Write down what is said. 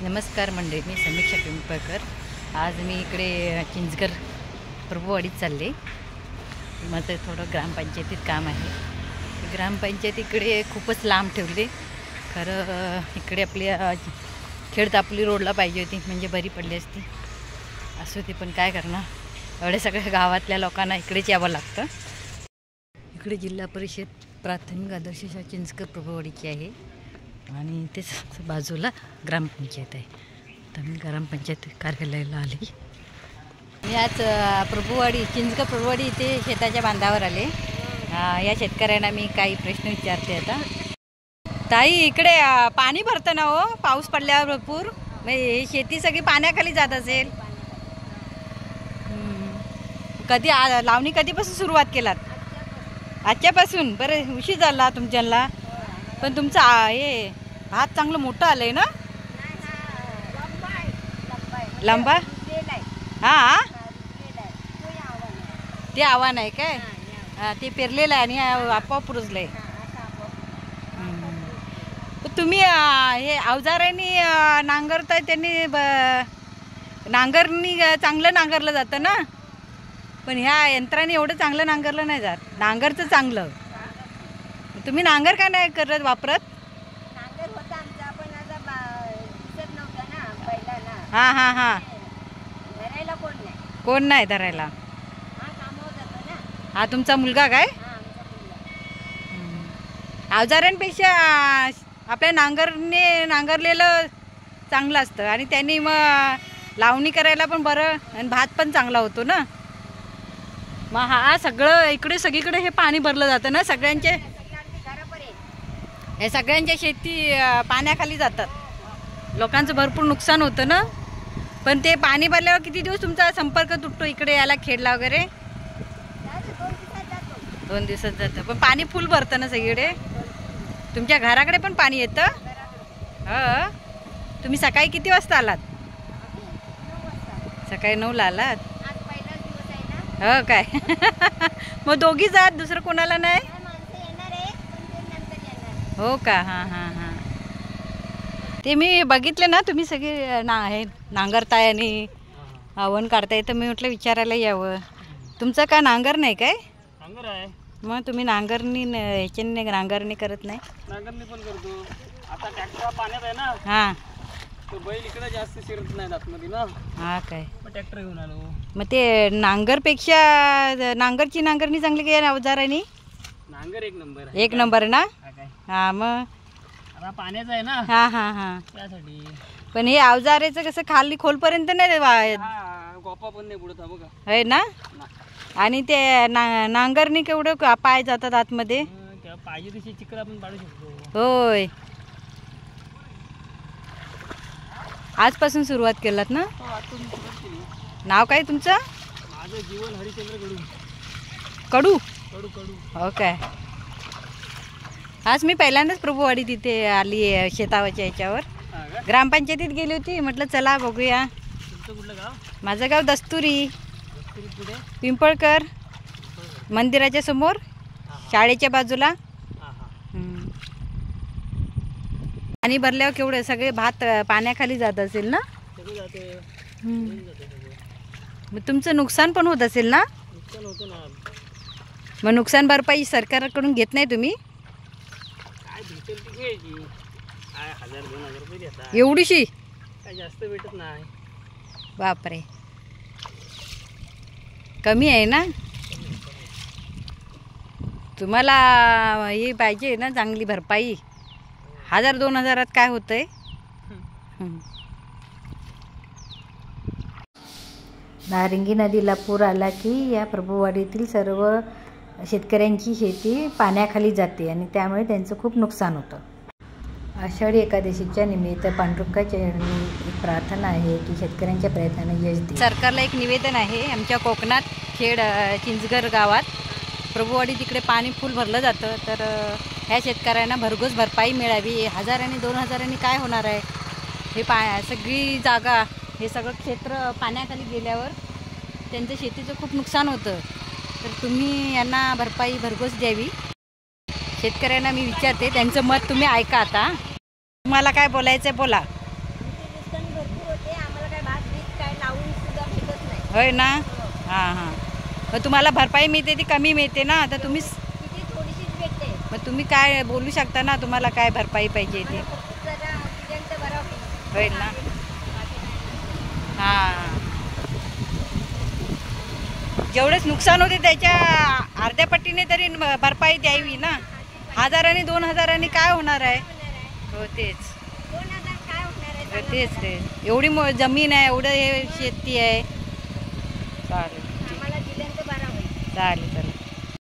नमस्कार मंडळी, मी समीक्षा पिंपळकर। आज मी इकडे चिंचघर प्रभुवाडीत चालले। माझं थोडं ग्रामपंचायतीत काम आहे। ग्रामपंचायत इकडे खूपच लांब ठेवले। खरं इकडे आपल्या खेडतापली रोडला पाहिजे होती, म्हणजे बरी पडली असती। असो ते, पण काय करणार, एवढ्या सगळ्या गावातल्या लोकांना इकडेच यावं लागतं। इकडे जिल्हा परिषद प्राथमिक आदर्श शाळा चिंचघर प्रभुवाडीची आहे आणि तेच बाजूला ग्रामपंचायत आहे। तर मी ग्रामपंचायत कार्यालयाला आले। मी आज प्रभुवाडी चिंचघर प्रभुवाडी इथे शेताच्या बांधावर आले। या शेतकऱ्यांना मी काही प्रश्न विचारते आता। ताई, इकडे पाणी भरतं ना हो पाऊस पडल्यावर भरपूर? हे शेती सगळी पाण्याखाली जात असेल। कधी लावणी कधीपासून सुरुवात केलात? आजच्यापासून? बरं उशीर झाला तुमच्याला, पण तुमचं हे भात चांगलं मोठं आलंय ना? लंबा? हां, ते आव्हान आहे काय? ते पेरलेलं आहे आणि आपोआप रुजलंय। तुम्ही हे अवजारांनी नांगरताय, त्यांनी नांगरणी चांगलं नांगरलं जातं ना, पण ह्या यंत्राने एवढं चांगलं नांगरलं नाही जात। नांगरचं चांगलं। तुम्ही नांगर का नाही करत वापरत? नांगर होता आमचा, पण आता दिसत नव्हता ना पहिला ना। हां हां हां, धरायला कोण नाही धरायला। हा कामावर जातो ना। हा तुमचा मुलगा काय? हा आमचा मुलगा। अवजारांपेक्षा आपल्या नांगरने नांगरलेलं चांगलं असतं आणि त्यांनी मग लावणी करायला पण बरं आणि भात पण चांगला होतो ना। मग हा सगळं इकडे सगळीकडे हे पाणी भरलं जातं ना, सगळ्यांचे हे सगळ्यांच्या शेती पाण्याखाली जातात। लोकांचं भरपूर नुकसान होतं ना। पण ते पाणी भरल्यावर किती दिवस तुमचा संपर्क तुटतो इकडे याला, खेडला वगैरे? 2 दिवसात जातं। पण पाणी फुल भरतं ना सगळीकडे? तुमच्या घराकडे पण पाणी येतं? हो। तुम्ही सकाळी किती वाजता आलात? सकाळी 9ला आलात? हो काय? मग दोघी जात, दुसरं कोणाला नाही? हो का? हां हां हां, ते मी बघितले ना, तुम्ही सगळे हे नांगरताय आणि आव्हान काढताय, तर मी म्हटलं विचारायला यावं। तुमचं का नांगर नाही काय? नांगर आहे। मग तुम्ही नांगरणी ह्याच्याने नांगरणी करत नाही? नांगरणी पण करतो। आता ट्रॅक्टर पाण्यात आहे ना। हां, तो बैल इकडे जास्त शिरत नाही आतमध्ये ना। हां काय? मग ट्रॅक्टर घेऊन आलो। मग ते नांगरपेक्षा नांगरची नांगरणी चांगली काय अवजारांनी? नांगर एक नंबर एक नंबर ना? काय हां, मग आता पाण्याचं आहे ना, हां हां हां, त्यासाठी। पण हे अवजाराचं कसं खाली खोलपर्यंत नाही गोपा पण नाही बुडत बघा, आहे ना? आणि ते नांगरणी केवढं पाय जातात आतमध्ये? पाहिजे तशी चिखल आपण पाडू शकतो। होय, आजपासून सुरुवात केलात ना? नाव काय तुमचं? माझं जीवन हरिश्चंद्र कडू कडू कडू। हो काय? आज मी पहिल्यांदाच प्रभुवाडी तिथे आली आहे शेतावरच्या याच्यावर। ग्रामपंचायतीत गेली होती, म्हटलं चला बघूया। तुमचं कुठलं गाव? माझं गाव दस्तुरी, पुढे पिंपळकर मंदिराच्या समोर, शाळेच्या बाजूला। पाणी भरल्यावर केवढं सगळे भात पाण्याखाली जात असेल ना? मग तुमचं नुकसान पण होत असेल ना? नुकसान होतं ना। मग नुकसान भरपाई सरकारकडून घेत नाही तुम्ही? काय भेटेल ती घ्यायची। काय 1000-2000 रुपये देतात, एवढीशी? काय जास्त भेटत नाही। बापरे, कमी आहे ना? तुम्हाला हे पाहिजे ना चांगली भरपाई। 1000-2000 काय होतंय? नारंगी नदीला पूर आला की या प्रभुवाडीतील सर्व शेतकऱ्यांची शेती पाण्याखाली जाते आणि त्यामुळे त्यांचं खूप नुकसान होतं। आषाढी एकादशीच्या निमित्त पांडुरंगाच्या एक प्रार्थना आहे की शेतकऱ्यांच्या प्रयत्नाने यश दे। सरकारला एक निवेदन आहे, आमच्या कोकणात खेड चिंचघर गावात प्रभुवाडी तिकडे पाणी फुल भरलं जातं, तर ह्या शेतकऱ्यांना भरघोस भरपाई मिळावी। 1000 आणि 2000 काय होणार आहे? हे सगळी जागा, हे सगळं क्षेत्र पाण्याखाली गेल्यावर त्यांचं शेतीचं खूप नुकसान होतं, तर तुम्ही यांना भरपाई भरघोस द्यावी। शेतकऱ्यांना मी विचारते, त्यांचं मत तुम्ही ऐका आता। तुम्हाला काय बोलायचं बोला। होय ना. हां हां. मग तुम्हाला भरपाई मिळते ती कमी मिळते ना. आता तुम्ही किती थोडीशीच भेटते. मग तुम्ही काय बोलू शकता ना तुम्हाला काय भरपाई पाहिजे ती. मला फक्त जरा ॲक्सिडेंट बरा होईल. होईल ना. हां. जेवढेच नुकसान होते त्याच्या अर्ध्या पट्टीने तरी भरपाई द्यावी ना. 1000 आणि 2000 काय होणार आहे. हो तेच. 2000 काय होणार आहे सांगा तेच मला. ते एवढी जमीन आहे एवढं हे शेती आहे. चालेल आम्हाला दिल्यानंतर बरा होईल. चालेल.